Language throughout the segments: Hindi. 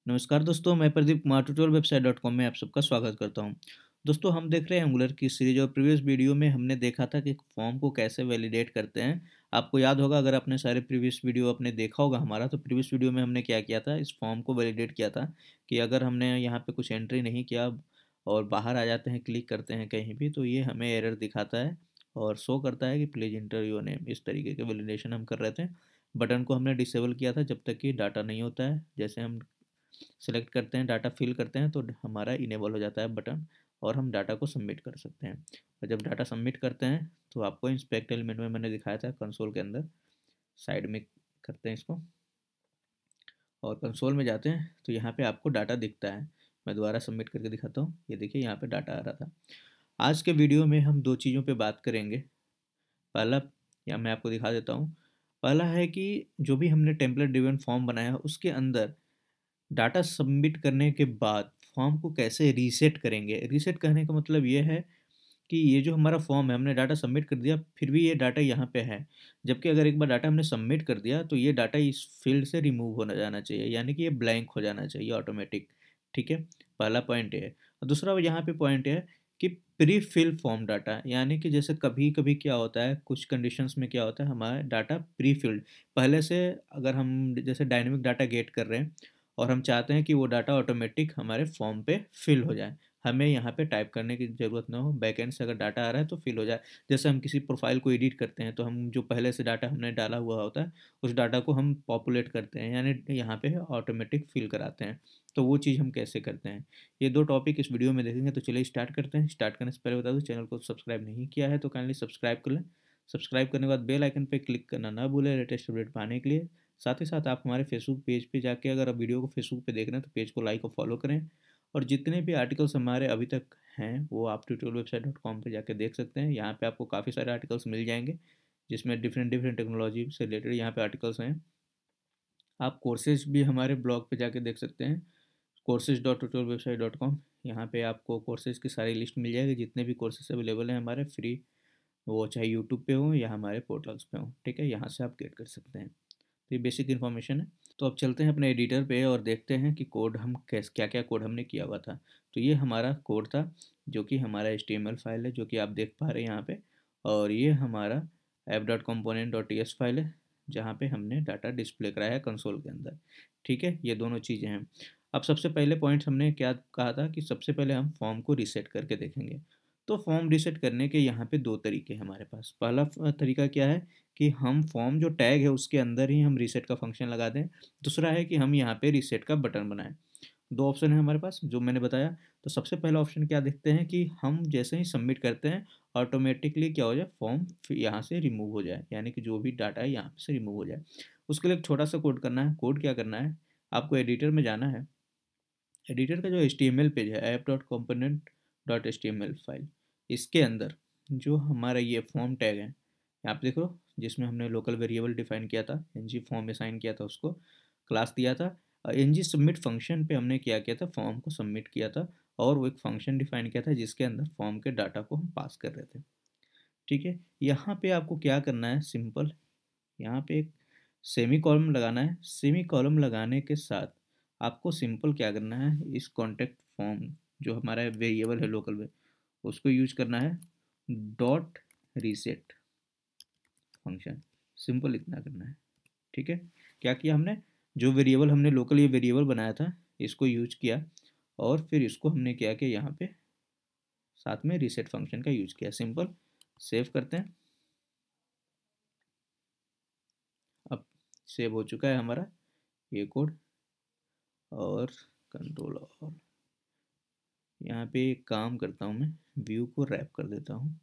नमस्कार दोस्तों, मैं Pradeep Kumar tutorial website dot com में आप सबका स्वागत करता हूं। दोस्तों, हम देख रहे हैं एंगुलर की सीरीज और प्रीवियस वीडियो में हमने देखा था कि फॉर्म को कैसे वैलिडेट करते हैं। आपको याद होगा, अगर आपने सारे प्रीवियस वीडियो आपने देखा होगा हमारा, तो प्रीवियस वीडियो में हमने क्या किया था, इस फॉर्म को वैलिडेट किया था कि अगर हमने यहाँ पे कुछ एंट्री नहीं किया और बाहर आ जाते हैं, क्लिक करते हैं कहीं भी, तो ये हमें एरर दिखाता है और शो करता है कि प्लीज़ इंटर योर नेम। इस तरीके के वैलिडेशन हम कर रहे थे। बटन को हमने डिसेबल किया था जब तक कि डाटा नहीं होता है। जैसे हम सेलेक्ट करते हैं, डाटा फिल करते हैं, तो हमारा इनेबल हो जाता है बटन और हम डाटा को सबमिट कर सकते हैं। और जब डाटा सबमिट करते हैं तो आपको इंस्पेक्ट एलिमेंट में मैंने दिखाया था, कंसोल के अंदर साइड में करते हैं इसको और कंसोल में जाते हैं तो यहाँ पे आपको डाटा दिखता है। मैं दोबारा सबमिट करके दिखाता हूँ। ये देखिए, यहाँ पे डाटा आ रहा था। आज के वीडियो में हम दो चीज़ों पे बात करेंगे। पहला, या मैं आपको दिखा देता हूँ। पहला है कि जो भी हमने टेम्पलेट ड्रिवन फॉर्म बनाया उसके अंदर डाटा सबमिट करने के बाद फॉर्म को कैसे रीसेट करेंगे। रीसेट करने का मतलब ये है कि ये जो हमारा फॉर्म है, हमने डाटा सबमिट कर दिया, फिर भी ये डाटा यहाँ पे है, जबकि अगर एक बार डाटा हमने सबमिट कर दिया तो ये डाटा इस फील्ड से रिमूव होना जाना चाहिए, यानी कि ये ब्लैंक हो जाना चाहिए ऑटोमेटिक। ठीक है, पहला पॉइंट ये है। और दूसरा यहाँ पे पॉइंट है कि प्री फिल फॉर्म डाटा, यानी कि जैसे कभी कभी क्या होता है, कुछ कंडीशंस में क्या होता है, हमारा डाटा प्री फिल्ड पहले से, अगर हम जैसे डायनेमिक डाटा गेट कर रहे हैं और हम चाहते हैं कि वो डाटा ऑटोमेटिक हमारे फॉर्म पे फिल हो जाए, हमें यहाँ पे टाइप करने की ज़रूरत ना हो, बैकएंड से अगर डाटा आ रहा है तो फिल हो जाए। जैसे हम किसी प्रोफाइल को एडिट करते हैं तो हम जो पहले से डाटा हमने डाला हुआ होता है उस डाटा को हम पॉपुलेट करते हैं, यानी यहाँ पे ऑटोमेटिक फिल कराते हैं। तो वो चीज़ हम कैसे करते हैं, ये दो टॉपिक इस वीडियो में देखेंगे। तो चलिए स्टार्ट करते हैं। स्टार्ट करने से पहले बता दूँ, चैनल को सब्सक्राइब नहीं किया है तो काइंडली सब्सक्राइब कर लें। सब्सक्राइब करने के बाद बेल आइकन पर क्लिक करना ना भूलें लेटेस्ट अपडेट पाने के लिए। साथ ही साथ आप हमारे फेसबुक पेज पे जाके, अगर आप वीडियो को फेसबुक पे देख रहे हैं तो पेज को लाइक और फॉलो करें। और जितने भी आर्टिकल्स हमारे अभी तक हैं वो आप ट्यूटोरियल वेबसाइट डॉट कॉम पर जाके देख सकते हैं। यहाँ पे आपको काफ़ी सारे आर्टिकल्स मिल जाएंगे जिसमें डिफरेंट डिफरेंट टेक्नोलॉजी से रिलेटेड यहाँ पे आर्टिकल्स हैं। आप कोर्सेज भी हमारे ब्लॉग पे जाके देख सकते हैं, courses dot tutorial website dot com. यहाँ पे आपको कोर्सेज की सारी लिस्ट मिल जाएगी, जितने भी कोर्सेज अवेलेबल हैं हमारे फ्री, वो चाहे यूट्यूब पे हो या हमारे पोर्टल्स पे हो। ठीक है, यहाँ से आप गेट कर सकते हैं। तो ये बेसिक इन्फॉर्मेशन है। तो अब चलते हैं अपने एडिटर पे और देखते हैं कि कोड हम कैसे, क्या क्या कोड हमने किया हुआ था। तो ये हमारा कोड था जो कि हमारा HTML फाइल है, जो कि आप देख पा रहे हैं यहाँ पे। और ये हमारा app.component.ts फाइल है, जहाँ पे हमने डाटा डिस्प्ले कराया है कंसोल के अंदर। ठीक है, ये दोनों चीज़ें हैं। अब सबसे पहले पॉइंट हमने क्या कहा था कि सबसे पहले हम फॉर्म को रीसेट करके देखेंगे। तो फॉर्म रीसेट करने के यहाँ पे दो तरीके हैं हमारे पास। पहला तरीका क्या है कि हम फॉर्म जो टैग है उसके अंदर ही हम रीसेट का फंक्शन लगा दें। दूसरा है कि हम यहाँ पे रीसेट का बटन बनाएं। दो ऑप्शन है हमारे पास जो मैंने बताया। तो सबसे पहला ऑप्शन क्या देखते हैं कि हम जैसे ही सबमिट करते हैं ऑटोमेटिकली क्या हो जाए, फॉर्म यहाँ से रिमूव हो जाए, यानी कि जो भी डाटा है यहाँ से रिमूव हो जाए। उसके लिए एक छोटा सा कोड करना है। कोड क्या करना है, आपको एडिटर में जाना है। एडिटर का जो HTML पेज है, app.component.html फाइल, इसके अंदर जो हमारा ये फॉर्म टैग है, यहाँ पे देखो, जिसमें हमने लोकल वेरिएबल डिफाइन किया था, ng फॉर्म असाइन किया था, उसको क्लास दिया था। ng सबमिट फंक्शन पे हमने क्या किया था, फॉर्म को सबमिट किया था और वो एक फंक्शन डिफाइन किया था जिसके अंदर फॉर्म के डाटा को हम पास कर रहे थे। ठीक है, यहाँ पे आपको क्या करना है, सिंपल यहाँ पे एक सेमी कॉलम लगाना है। सेमी कॉलम लगाने के साथ आपको सिंपल क्या करना है, इस कॉन्टेक्ट फॉर्म जो हमारा वेरिएबल है लोकल में, उसको यूज करना है डॉट रीसेट फंक्शन। सिंपल इतना करना है। ठीक है, क्या किया हमने, जो वेरिएबल हमने लोकल ये वेरिएबल बनाया था इसको यूज किया और फिर इसको हमने क्या किया, यहाँ पे साथ में रीसेट फंक्शन का यूज किया। सिंपल, सेव करते हैं। अब सेव हो चुका है हमारा ये कोड। और कंट्रोल और यहाँ पे एक काम करता हूँ, मैं व्यू को रैप कर देता हूँ।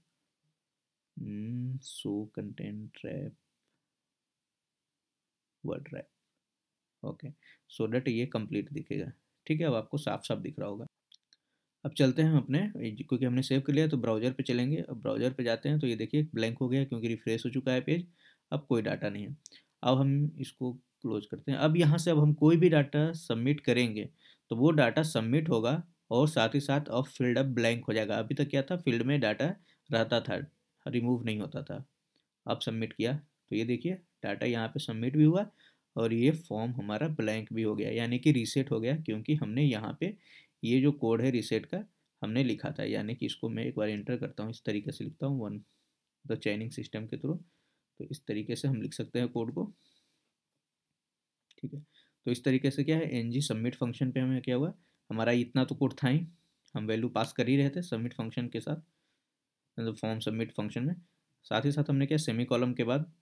Show content wrap, word wrap, okay, so that ये कंप्लीट दिखेगा। ठीक है, अब आपको साफ साफ दिख रहा होगा। अब चलते हैं हम अपने, क्योंकि हमने सेव कर लिया तो ब्राउज़र पे चलेंगे। अब ब्राउज़र पे जाते हैं तो ये देखिए ब्लैंक हो गया क्योंकि रिफ्रेश हो चुका है पेज। अब कोई डाटा नहीं है। अब हम इसको क्लोज करते हैं। अब यहाँ से अब हम कोई भी डाटा सबमिट करेंगे तो वो डाटा सबमिट होगा और साथ ही साथ अब फील्ड अब ब्लैंक हो जाएगा। अभी तक क्या था, फील्ड में डाटा रहता था, रिमूव नहीं होता था। अब सबमिट किया तो ये देखिए डाटा यहाँ पे सबमिट भी हुआ और ये फॉर्म हमारा ब्लैंक भी हो गया, यानी कि रीसेट हो गया, क्योंकि हमने यहाँ पे ये जो कोड है रीसेट का हमने लिखा था। यानी कि इसको मैं एक बार एंटर करता हूँ, इस तरीके से लिखता हूँ, वन द चैनिंग सिस्टम के थ्रू। तो इस तरीके से हम लिख सकते हैं कोड को, ठीक है। तो इस तरीके से क्या है, एनजी सबमिट फंक्शन पे हमें क्या हुआ, हमारा इतना तो कोड था ही, हम वैल्यू पास कर ही रहे थे सबमिट फंक्शन के साथ, मतलब फॉर्म सबमिट फंक्शन में। साथ ही साथ हमने क्या, सेमी कॉलम के बाद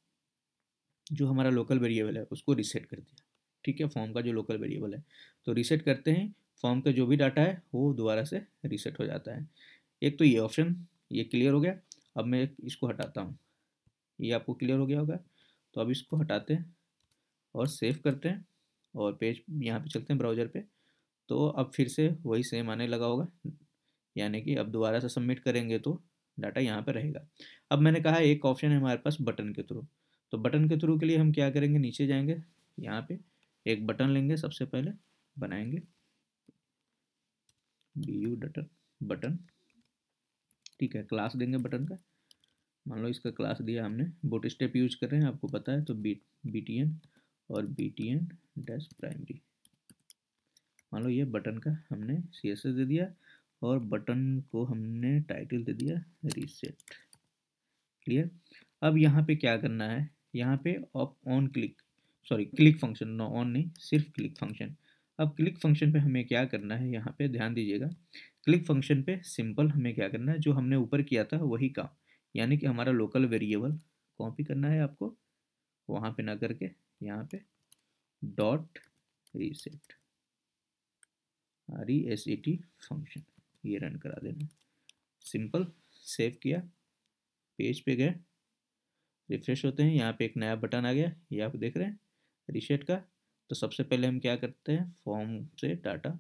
जो हमारा लोकल वेरिएबल है उसको रीसेट कर दिया, ठीक है। फॉर्म का जो लोकल वेरिएबल है तो रीसेट करते हैं, फॉर्म का जो भी डाटा है वो दोबारा से रीसेट हो जाता है। एक तो ये ऑप्शन ये क्लियर हो गया। अब मैं इसको हटाता हूँ, ये आपको क्लियर हो गया होगा। तो अब इसको हटाते हैं और सेव करते हैं और पेज यहाँ पे चलते हैं ब्राउज़र पे। तो अब फिर से वही सेम आने लगा होगा, यानी कि अब दोबारा से सबमिट करेंगे तो डाटा यहाँ पे रहेगा। अब मैंने कहा एक ऑप्शन है हमारे पास बटन के थ्रू। तो बटन के थ्रू के लिए हम क्या करेंगे, नीचे जाएंगे, यहाँ पे एक बटन लेंगे, सबसे पहले बनाएंगे BU बटन, ठीक है। क्लास देंगे बटन का, मान लो इसका क्लास दिया हमने, बूट स्टेप यूज कर रहे हैं आपको पता है, तो BTN और BTN डैश प्राइमरी। मान लो ये बटन का हमने CSS दे दिया और बटन को हमने टाइटल दे दिया रीसेट, क्लियर। अब यहाँ पे क्या करना है, यहाँ पे on click, sorry click function, know on नहीं, सिर्फ क्लिक फंक्शन। अब क्लिक फंक्शन पे हमें क्या करना है, यहाँ पे ध्यान दीजिएगा, क्लिक फंक्शन पे सिंपल हमें क्या करना है, जो हमने ऊपर किया था वही काम, यानी कि हमारा लोकल वेरिएबल कॉपी करना है आपको, वहाँ पे ना करके यहाँ पे डॉट रीसेट RESET फंक्शन ये रन करा देना, सिंपल। सेव किया, पेज पे गए, रिफ्रेश होते हैं, यहाँ पे एक नया बटन आ गया, ये आप देख रहे हैं रीसेट का। तो सबसे पहले हम क्या करते हैं, फॉर्म से डाटा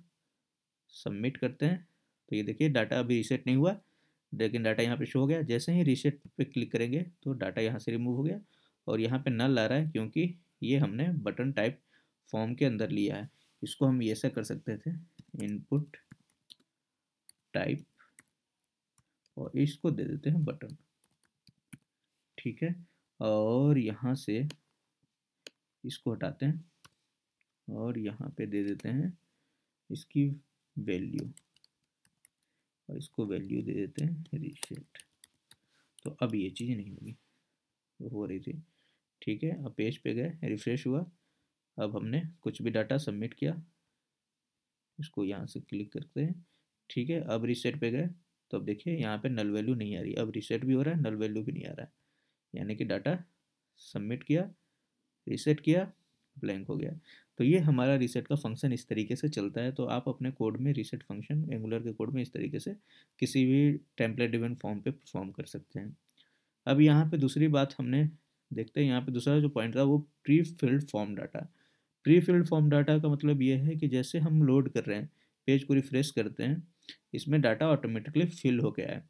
सबमिट करते हैं। तो ये देखिए डाटा अभी रीसेट नहीं हुआ, लेकिन डाटा यहाँ पे शो हो गया। जैसे ही रीसेट पे क्लिक करेंगे तो डाटा यहाँ से रिमूव हो गया और यहाँ पे नल आ रहा है, क्योंकि ये हमने बटन टाइप फॉर्म के अंदर लिया है। इसको हम ऐसा कर सकते थे, इनपुट टाइप, और इसको दे देते हैं बटन, ठीक है। और यहाँ से इसको हटाते हैं और यहाँ पे दे देते हैं इसकी वैल्यू, और इसको वैल्यू दे देते हैं रीसेट। तो अब ये चीज़ नहीं होगी, हो रही थी, ठीक है। अब पेज पे गए, रिफ्रेश हुआ, अब हमने कुछ भी डाटा सबमिट किया, इसको यहाँ से क्लिक करते हैं, ठीक है। अब रीसेट पे गए तो अब देखिए यहाँ पे नल वैल्यू नहीं आ रही, अब रीसेट भी हो रहा है, नल वैल्यू भी नहीं आ रहा है, यानी कि डाटा सबमिट किया, रीसेट किया, ब्लैंक हो गया। तो ये हमारा रीसेट का फंक्शन इस तरीके से चलता है। तो आप अपने कोड में रीसेट फंक्शन एंगुलर के कोड में इस तरीके से किसी भी टेम्पलेट ड्रिवन फॉर्म पे परफॉर्म कर सकते हैं। अब यहाँ पे दूसरी बात हमने देखते हैं, यहाँ पे दूसरा जो पॉइंट था वो pre filled form data. Pre filled form data का मतलब ये है कि जैसे हम लोड कर रहे हैं, पेज को रिफ्रेश करते हैं, इसमें डाटा ऑटोमेटिकली फिल हो गया है।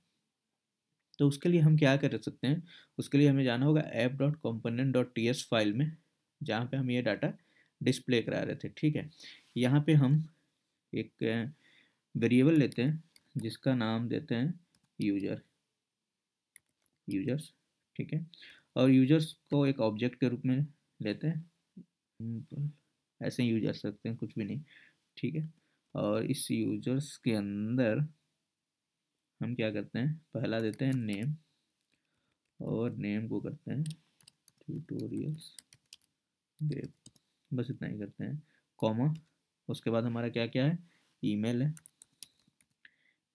तो उसके लिए हम क्या कर सकते हैं, उसके लिए हमें जाना होगा app.component.ts फाइल में, जहाँ पे हम ये डाटा डिस्प्ले करा रहे थे, ठीक है। यहाँ पे हम एक वेरिएबल लेते हैं जिसका नाम देते हैं यूजर्स, ठीक है। और यूजर्स को एक ऑब्जेक्ट के रूप में लेते हैं, ऐसे यूज कर सकते हैं, कुछ भी नहीं, ठीक है। और इस यूजर्स के अंदर हम क्या करते हैं, पहला देते हैं नेम, और नेम को करते हैं ट्यूटोरियल्स वेब, बस इतना ही करते हैं, कॉमा। उसके बाद हमारा क्या क्या है, ईमेल है,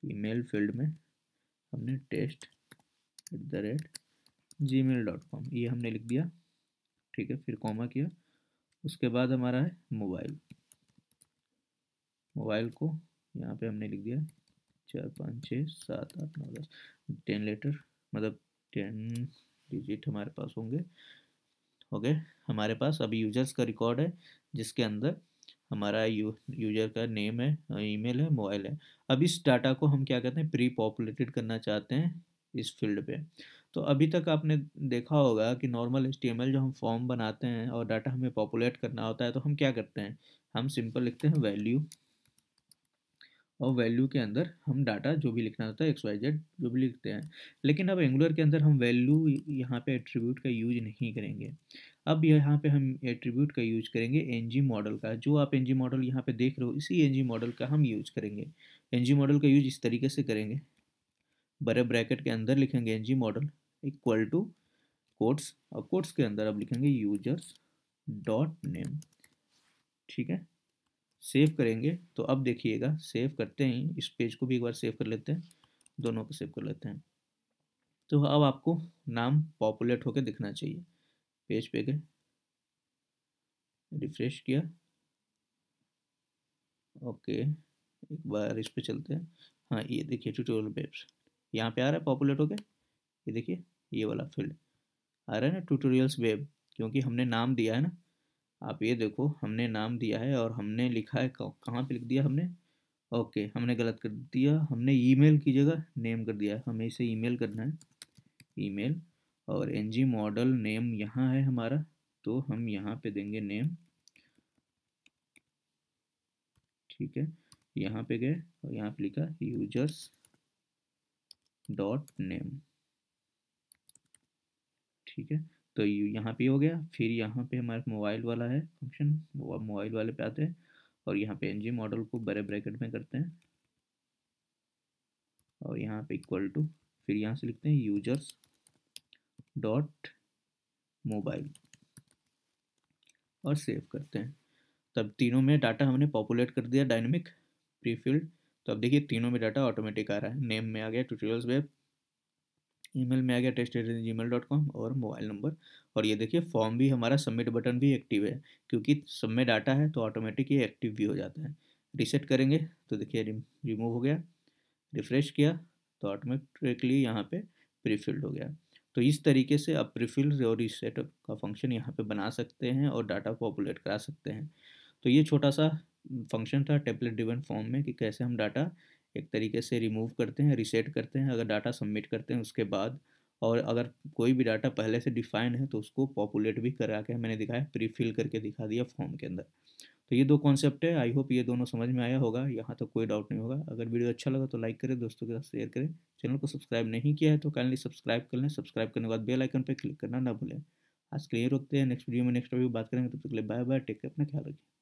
ईमेल फील्ड में हमने test@gmail.com ये हमने लिख दिया, ठीक है। फिर कॉमा किया, उसके बाद हमारा है मोबाइल को यहाँ पे हमने लिख दिया 4 5 6 7 8 9 10 10 लेटर, मतलब 10 डिजिट हमारे पास होंगे, हो गए हमारे पास। अभी यूजर्स का रिकॉर्ड है जिसके अंदर हमारा यूजर का नेम है, ईमेल है, मोबाइल है। अब इस डाटा को हम क्या करते हैं, प्री पॉपुलेटेड करना चाहते हैं इस फील्ड पे। तो अभी तक आपने देखा होगा कि नॉर्मल HTML जो हम फॉर्म बनाते हैं और डाटा हमें पॉपुलेट करना होता है तो हम क्या करते हैं, हम सिंपल लिखते हैं वैल्यू, और वैल्यू के अंदर हम डाटा जो भी लिखना होता है XYZ जो भी लिखते हैं। लेकिन अब एंगुलर के अंदर हम वैल्यू यहाँ पे एट्रीब्यूट का यूज नहीं करेंगे। अब यहाँ पे हम एट्रीब्यूट का यूज करेंगे एनजी मॉडल का। जो आप एनजी मॉडल यहाँ पे देख रहे हो इसी एनजी मॉडल का हम यूज करेंगे। एनजी मॉडल का यूज इस तरीके से करेंगे, बड़े ब्रैकेट के अंदर लिखेंगे NG model equal to quotes, और कोट्स के अंदर अब लिखेंगे यूजर्स डॉट नेम। ठीक है, सेव करेंगे तो अब देखिएगा, सेव करते ही इस पेज को भी एक बार सेव कर लेते हैं, दोनों को सेव कर लेते हैं। तो अब आपको नाम पॉपुलेट होकर दिखना चाहिए। पेज पे गए, रिफ्रेश किया, ओके एक बार इस पे चलते हैं। हाँ ये देखिए ट्यूटोरियल वेब्स यहाँ पे आ रहा है पॉपुलेट होके, ये देखिए ये वाला फील्ड आ रहा है ना ट्यूटोरियल्स वेब, क्योंकि हमने नाम दिया है ना। आप ये देखो हमने नाम दिया है और हमने लिखा है कहाँ पे लिख दिया हमने, ओके हमने गलत कर दिया, हमने ईमेल की जगह नेम कर दिया है, हमें इसे ईमेल करना है, ईमेल। और एनजी मॉडल नेम यहाँ है हमारा, तो हम यहाँ पे देंगे नेम। ठीक है, यहाँ पे गए और यहाँ पे लिखा यूजर्स डॉट नेम। ठीक है, तो यहाँ पे हो गया। फिर यहाँ पे हमारे मोबाइल वाला है फंक्शन, वो मोबाइल वाले पे आते हैं और यहाँ पे एनजी मॉडल को बड़े ब्रैकेट में करते हैं और यहाँ पे इक्वल टू, फिर यहाँ से लिखते हैं यूजर्स डॉट मोबाइल और सेव करते हैं। तब तीनों में डाटा हमने पॉपुलेट कर दिया डायनेमिक प्री फील्ड। तो अब देखिए तीनों में डाटा ऑटोमेटिक आ रहा है, नेम में आ गया ट्यूटोरियल्स वेब, ईमेल में आ गया test@gmail.com और मोबाइल नंबर। और ये देखिए फॉर्म भी हमारा सबमिट बटन भी एक्टिव है, क्योंकि सब में डाटा है तो ऑटोमेटिक ये एक्टिव भी हो जाता है। रिसेट करेंगे तो देखिए रिमूव हो गया, रिफ्रेश किया तो ऑटोमेटिकली यहाँ पे प्रीफिल्ड हो गया। तो इस तरीके से आप प्रीफिल्ड और रिसेट का फंक्शन यहाँ पे बना सकते हैं और डाटा पॉपुलेट करा सकते हैं। तो ये छोटा सा फंक्शन था टेम्पलेट ड्रिवन फॉर्म में कि कैसे हम डाटा एक तरीके से रिमूव करते हैं, रिसेट करते हैं अगर डाटा सबमिट करते हैं उसके बाद, और अगर कोई भी डाटा पहले से डिफाइन है तो उसको पॉपुलेट भी करा के मैंने दिखाया, प्री फिल करके दिखा दिया फॉर्म के अंदर। तो ये दो कॉन्सेप्ट है, आई होप ये दोनों समझ में आया होगा, यहाँ तक कोई डाउट नहीं होगा। अगर वीडियो अच्छा लगा तो लाइक करें, दोस्तों के साथ शेयर करें, चैनल को सब्सक्राइब नहीं किया है तो काइंडली सब्सक्राइब कर लें, सब्सक्राइब करने के बाद बेल आइकन पर क्लिक करना ना भूलें। आज के लिए रोकते हैं, नेक्स्ट वीडियो में नेक्स्ट टॉपिक बात करेंगे, तब तक के लिए बाय बाय, टेक केयर, अपना ख्याल रखें।